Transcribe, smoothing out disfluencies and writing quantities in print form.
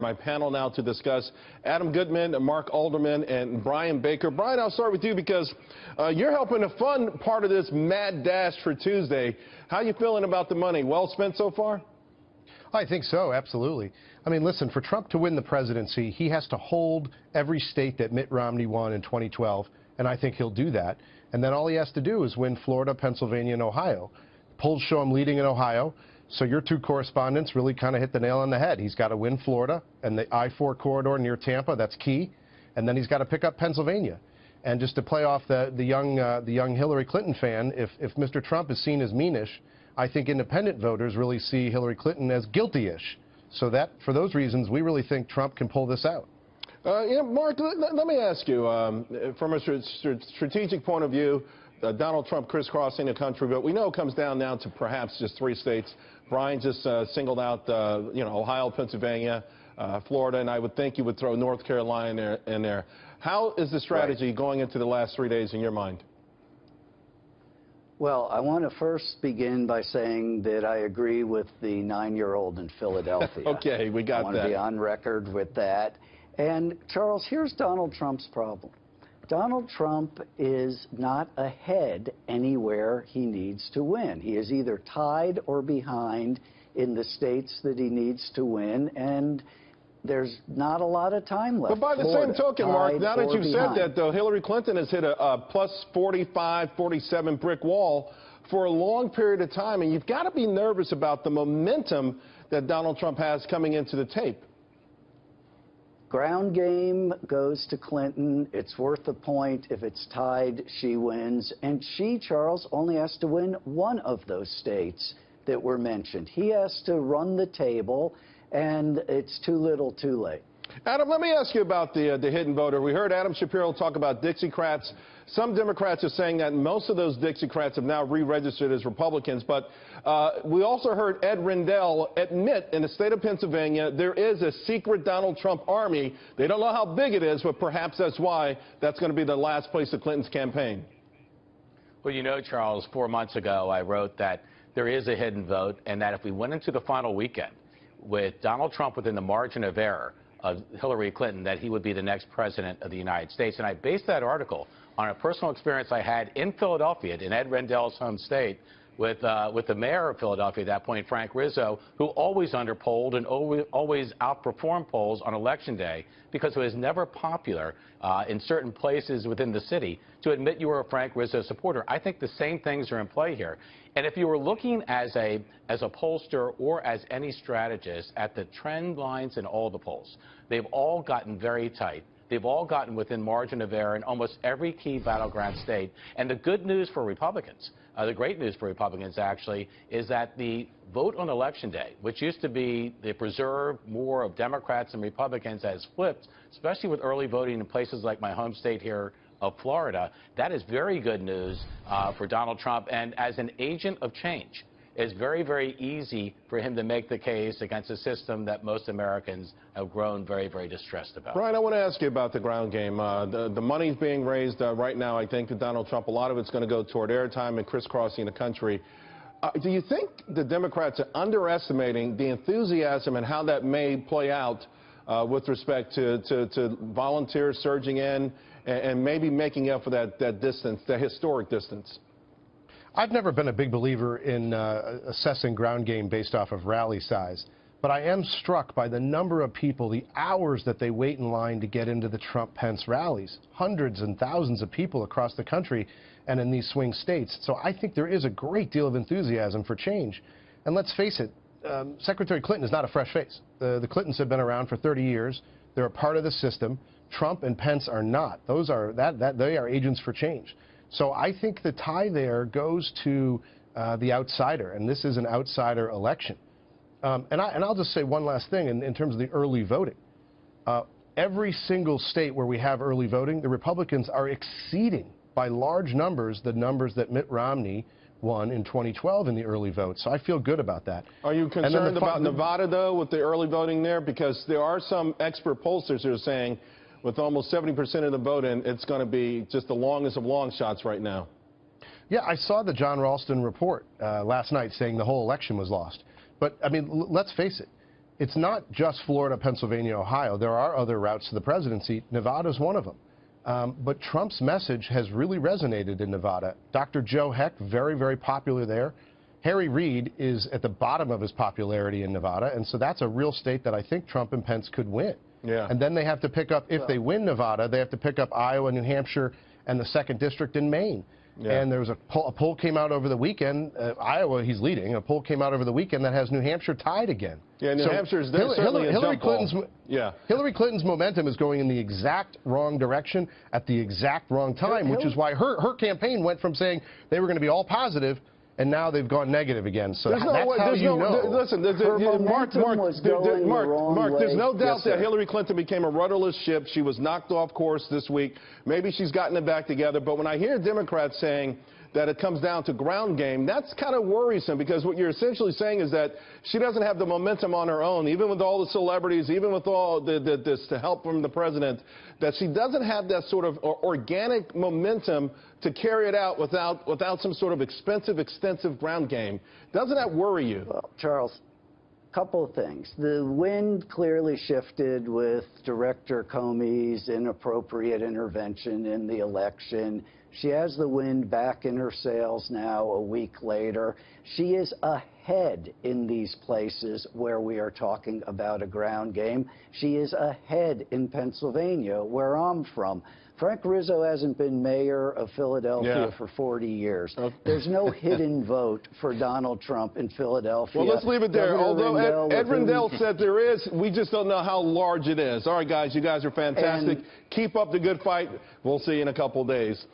My panel now to discuss Adam Goodman, Mark Alderman, and Brian Baker. Brian, I'll start with you because you're helping to fund part of this mad dash for Tuesday. How you feeling about the money? Well spent so far? I think so, absolutely. I mean, listen, for Trump to win the presidency, he has to hold every state that Mitt Romney won in 2012, and I think he'll do that. And then all he has to do is win Florida, Pennsylvania, and Ohio. Polls show him leading in Ohio, so your two correspondents really kind of hit the nail on the head. He's got to win Florida and the I-4 corridor near Tampa, that's key. And then he's got to pick up Pennsylvania. And just to play off the young Hillary Clinton fan, if Mr. Trump is seen as meanish, I think independent voters really see Hillary Clinton as guilty-ish. So that, for those reasons, we really think Trump can pull this out. Mark, let me ask you, from a strategic point of view, Donald Trump crisscrossing the country, but we know it comes down now to perhaps just 3 states. Brian just singled out, Ohio, Pennsylvania, Florida, and I would think you would throw North Carolina in there. How is the strategy going into the last 3 days in your mind? Well, I want to first begin by saying that I agree with the 9-year-old in Philadelphia. Okay, we got that. I want to be on record with that. And, Charles, here's Donald Trump's problem. Donald Trump is not ahead anywhere he needs to win. He is either tied or behind in the states that he needs to win, and there's not a lot of time left. But by the same token, Mark, now that you've said that, though, Hillary Clinton has hit a plus 45, 47 brick wall for a long period of time, and you've got to be nervous about the momentum that Donald Trump has coming into the tape. Ground game goes to Clinton. It's worth a point. If it's tied, she wins. And she, Charles, only has to win one of those states that were mentioned. He has to run the table, and it's too little too late. Adam, let me ask you about the hidden voter. We heard Adam Shapiro talk about Dixiecrats. Some Democrats are saying that most of those Dixiecrats have now re-registered as Republicans. But we also heard Ed Rendell admit in the state of Pennsylvania there is a secret Donald Trump army. They don't know how big it is, but perhaps that's why that's going to be the last place of Clinton's campaign. Well, you know, Charles, 4 months ago I wrote that there is a hidden vote and that if we went into the final weekend with Donald Trump within the margin of error of Hillary Clinton, that he would be the next president of the United States. And I based that article on a personal experience I had in Philadelphia, in Ed Rendell's home state, with the mayor of Philadelphia at that point, Frank Rizzo, who always underpolled and always outperformed polls on Election Day because it was never popular in certain places within the city to admit you were a Frank Rizzo supporter. I think the same things are in play here. And if you were looking as a pollster or as any strategist at the trend lines in all the polls, they've all gotten very tight. They've all gotten within margin of error in almost every key battleground state. And the good news for Republicans, the great news for Republicans actually, is that the vote on Election Day, which used to be the preserve more of Democrats and Republicans, has flipped, especially with early voting in places like my home state here of Florida. That is very good news for Donald Trump. And as an agent of change, it's very, very easy for him to make the case against a system that most Americans have grown very, very distressed about. Brian, I want to ask you about the ground game. The money's being raised right now, I think, to Donald Trump. A lot of it's going to go toward airtime and crisscrossing the country. Do you think the Democrats are underestimating the enthusiasm and how that may play out with respect to volunteers surging in and maybe making up for that distance, that historic distance? I've never been a big believer in assessing ground game based off of rally size, but I am struck by the number of people, the hours that they wait in line to get into the Trump-Pence rallies. Hundreds and thousands of people across the country and in these swing states. So I think there is a great deal of enthusiasm for change. And let's face it, Secretary Clinton is not a fresh face. The Clintons have been around for 30 years. They're a part of the system. Trump and Pence are not. They are agents for change. So I think the tie there goes to the outsider, and this is an outsider election. And I'll just say one last thing in terms of the early voting. Every single state where we have early voting, the Republicans are exceeding by large numbers the numbers that Mitt Romney won in 2012 in the early vote. So I feel good about that. Are you concerned about Nevada, though, with the early voting there? Because there are some expert pollsters who are saying with almost 70% of the vote in, it's going to be just the longest of long shots right now. Yeah, I saw the John Ralston report last night saying the whole election was lost. But, I mean, let's face it. it's not just Florida, Pennsylvania, Ohio. There are other routes to the presidency. Nevada's one of them. But Trump's message has really resonated in Nevada. Dr. Joe Heck, very, very popular there. Harry Reid is at the bottom of his popularity in Nevada, and so that's a real state that I think Trump and Pence could win. Yeah. And then they have to pick up, if they win Nevada, they have to pick up Iowa, New Hampshire, and the 2nd District in Maine. Yeah. And there was a poll came out over the weekend. Iowa, he's leading. A poll came out over the weekend that has New Hampshire tied again. Yeah, New Hampshire's certainly a jump ball. Hillary Clinton's momentum is going in the exact wrong direction at the exact wrong time, which is why her campaign went from saying they were going to be all positive, and now they've gone negative again. So that's how you know. Listen, Mark, there's no doubt that Hillary Clinton became a rudderless ship. She was knocked off course this week. Maybe she's gotten it back together. But when I hear Democrats saying that it comes down to ground game, that's kind of worrisome, because what you're essentially saying is that she doesn't have the momentum on her own, even with all the celebrities, even with all this help from the president, that she doesn't have that sort of organic momentum to carry it out without some sort of extensive ground game. Doesn't that worry you? Well, Charles, couple of things. The wind clearly shifted with Director Comey's inappropriate intervention in the election. She has the wind back in her sails now a week later. She is ahead in these places where we are talking about a ground game. She is ahead in Pennsylvania, where I'm from. Frank Rizzo hasn't been mayor of Philadelphia for 40 years. There's no hidden vote for Donald Trump in Philadelphia. Well, let's leave it there. Although Ed Rendell said there is, we just don't know how large it is. All right, guys, you guys are fantastic. Keep up the good fight. We'll see you in a couple days.